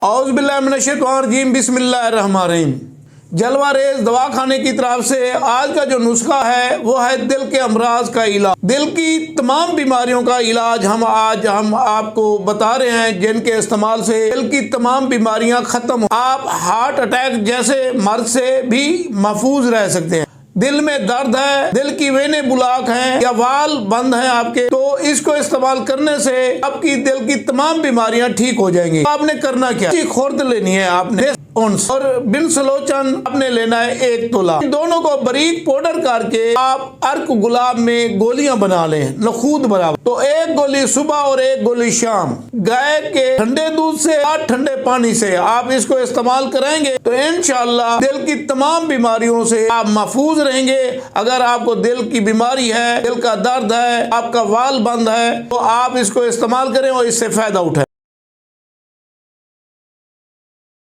औज़ु बिल्लाहि मिनश्शैतानिर्रजीम बिस्मिल्लाहिर्रहमानिर्रहीम। जलवा रेज दवाखाने की तरफ से आज का जो नुस्खा है वो है दिल के अमराज का इलाज। दिल की तमाम बीमारियों का इलाज हम आपको बता रहे हैं, जिनके इस्तेमाल से दिल की तमाम बीमारियां खत्म हो। आप हार्ट अटैक जैसे मर्ज से भी महफूज रह सकते हैं। दिल में दर्द है, दिल की वेनें ब्लॉक हैं या वाल बंद हैं आपके, तो इसको इस्तेमाल करने से आपकी दिल की तमाम बीमारियां ठीक हो जाएंगी। आपने करना क्या, खुर्द लेनी है आपने और बिन सलोचन आपने लेना है 1 तोला। दोनों को बारीक पाउडर करके आप अर्क गुलाब में गोलियां बना लें, नखूद बराबर। तो 1 गोली सुबह और 1 गोली शाम। गाय के ठंडे दूध से या ठंडे पानी से आप इसको इस्तेमाल करेंगे तो इंशाअल्लाह दिल की तमाम बीमारियों से आप महफूज रहेंगे। अगर आपको दिल की बीमारी है, दिल का दर्द है, आपका वाल बंद है, तो आप इसको इस्तेमाल करें और इससे फायदा उठाएं।